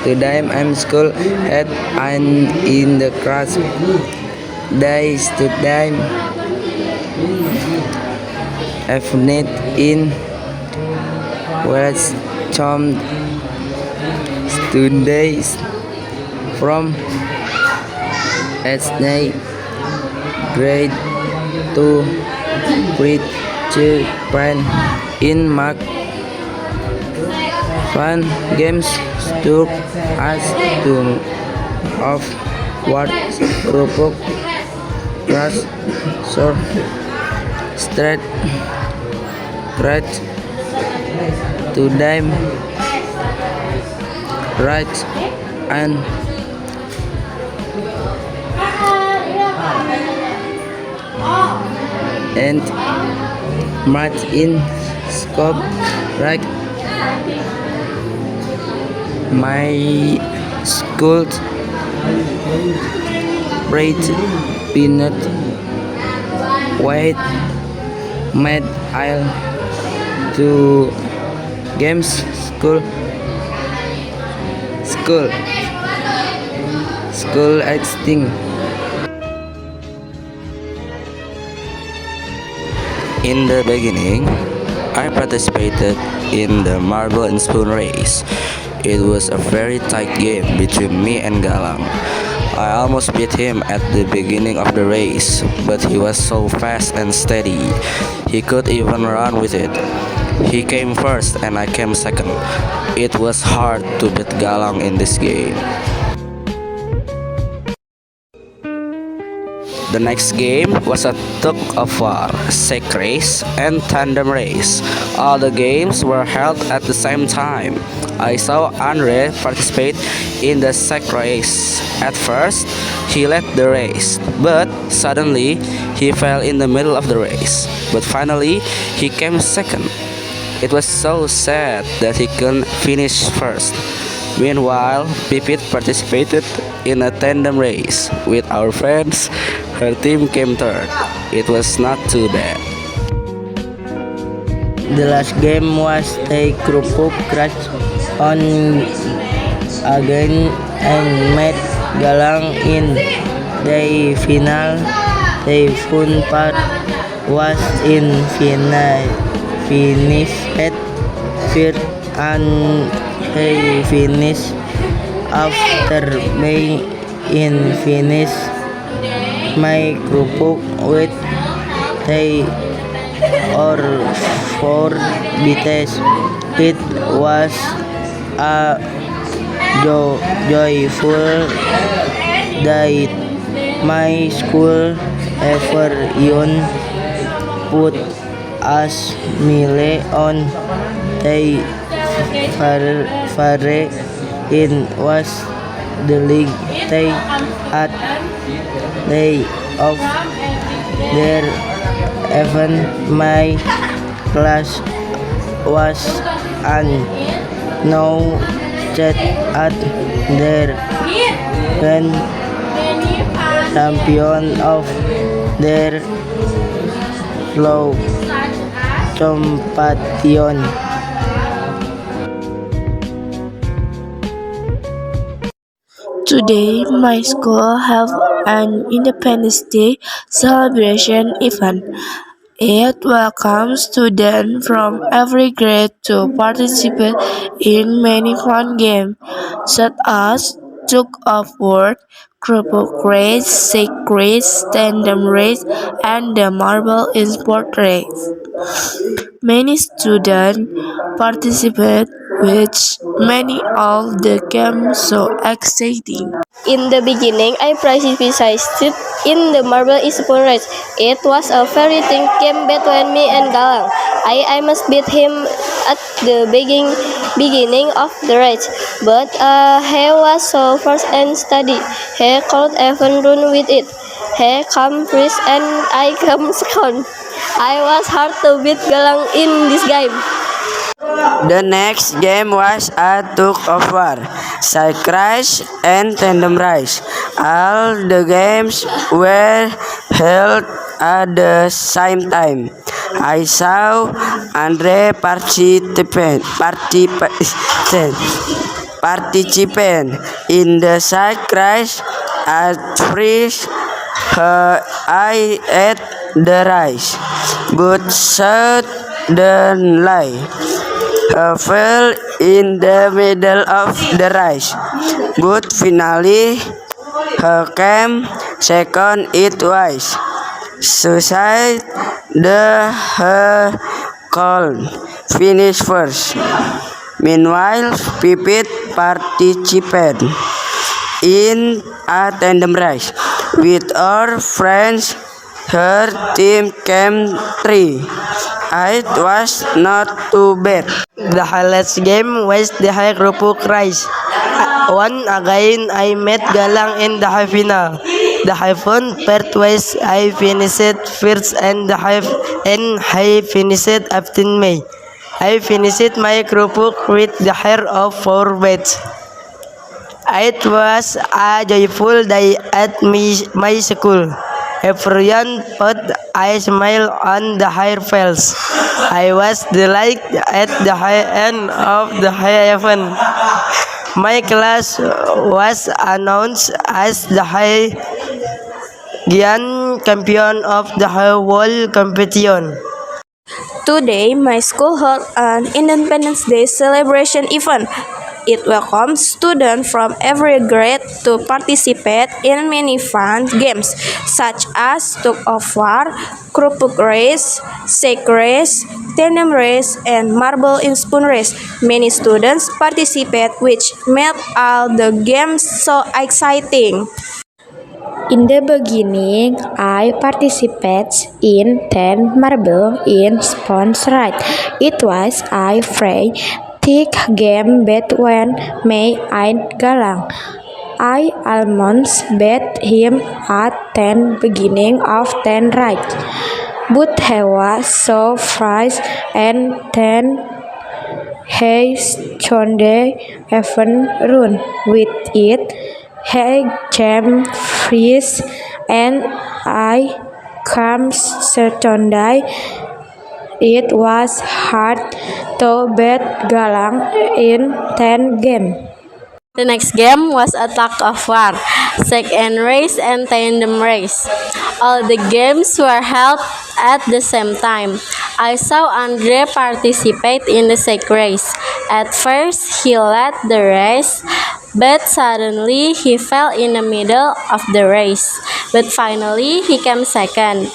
Today I'm school at and in the class. They student evening in welcome students from SD grade to participate in mark fun games took us to of what group class short straight right to them right and math in scope right. My school rate peanut white made aisle to games school school acting. In the beginning, I participated in the marble and spoon race. It was a very tight game between me and Galang. I almost beat him at the beginning of the race, but he was so fast and steady. He could even run with it. He came first and I came second. It was hard to beat Galang in this game. The next game was a tug of war, sack race, and tandem race. All the games were held at the same time. I saw Andre participate in the sack race. At first, he led the race, but suddenly he fell in the middle of the race. But finally, he came second. It was so sad that he couldn't finish first. Meanwhile, Pipit participated in a tandem race with our friends. Her team came third. It was not too bad. The last game was the Krupuk crash on again and met Galang in the final. The fun part was in finish at first and he finished after me in finish my Krupuk with the or four beats. It was a joyful day. My school ever put us mile on the fare in was the league they at day of their event. My class was an no chat at their grand champion of their flow competition. Today, my school have an Independence Day celebration event. It welcomes students from every grade to participate in many fun games, such as tug of war, Krupuk race, sack race, tandem race, and the marble sport race. Many students participate, which many all the games so exciting. In the beginning, I participated in the marble spoon race. It was a very tight game between me and Galang. I must beat him at the beginning of the race, but he was so fast and steady. He could even run with it. He came first and I came second. I was hard to beat Galang in this game. The next game was a tug of war, sack race, and tandem race. All the games were held at the same time. I saw Andre participate participant in the sack race. At first, I ate the rice, but suddenly fell in the middle of the rice. But finally, came second. It was suicide. The cold finish first. Meanwhile, Pipit participated in a tandem race with our friends. Her team came three. It was not too bad. The highlights game was the high kerupuk rice. One again, I met Galang in the high final. The high fun part was I finished first and I finished 15 May. I finished my kerupuk with the hair of 4 beds. It was a joyful day at my school. Everyone put a smile on the hair fells. I was delighted at the high end of the heaven. My class was announced as the high Gian champion of the whole competition. Today, my school held an Independence Day celebration event. It welcomes students from every grade to participate in many fun games such as tug of war, kerupuk race, sack race, tandem race, and marble in spoon race. Many students participate, which made all the games so exciting. In the beginning, I participated in 10 marble in Spons Ride. It was a very thick game between me and Galang. I almost beat him at 10 beginning of 10 right. But he was so fast and then he Chonde even run with it. He jumped freeze and I came Chonde. It was hard to beat Galang in 10 games. The next game was a tug of war, sack and race, and tandem race. All the games were held at the same time. I saw Andre participate in the sack race. At first, he led the race, but suddenly he fell in the middle of the race. But finally, he came second.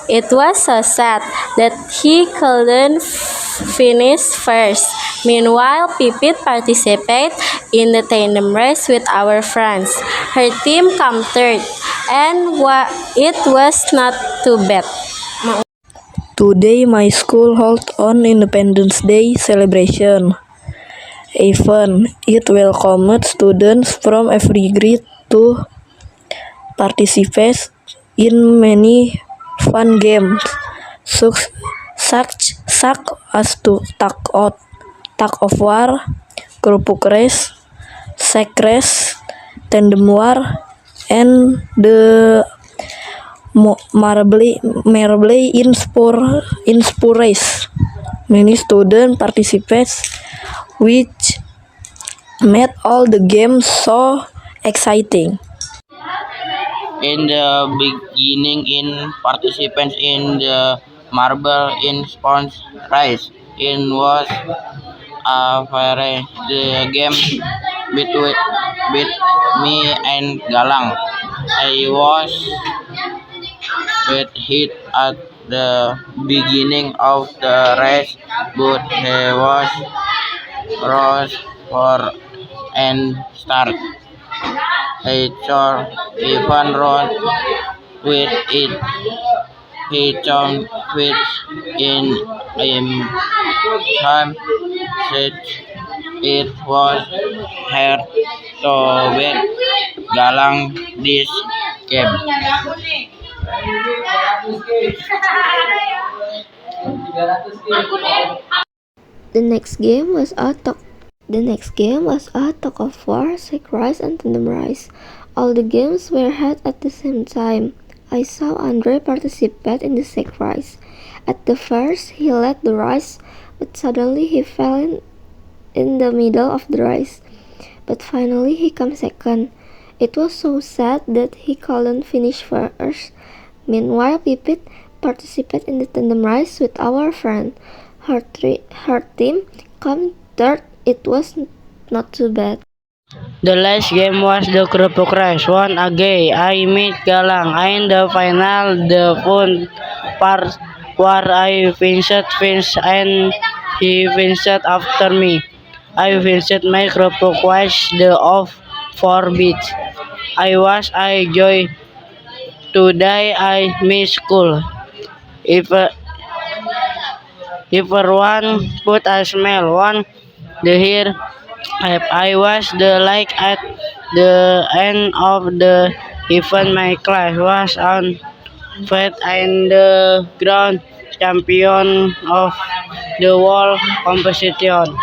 It was so sad that he couldn't finish first. Meanwhile, Pipit participated in the tandem race with our friends. Her team came third, and it was not too bad. Today, my school held an Independence Day celebration event. It welcomed students from every grade to participate in many fun games, such as tug of war, kerupuk race, sack race, tandem war, and the marble in spur race. Many students participate, which made all the games so exciting. In the beginning, in participants in the marble in sponge race. It was a very the game between me and Galang. I was with hit at the beginning of the race, but he was rose for and start. He chose even run with it. He jumped with in time said it was hard to beat Galang this game. The next game was a tug of war, sack race, and tandem race. All the games were held at the same time. I saw Andre participate in the sack race. At the first, he led the race, but suddenly he fell in the middle of the race. but finally he came second. It was so sad that he couldn't finish first. Meanwhile, Pipit participated in the tandem race with our friend. Her team came third. It was not too bad. The last game was the kerupuk race. Once again, I met Galang. In the final, the fun part where I finished and he finished after me. I finished my kerupuk was the of 4 bit. I joy today I miss school. If everyone put a smell on the hair, I was the like at the end of the event. My class was on fifth and the ground champion of the world competition.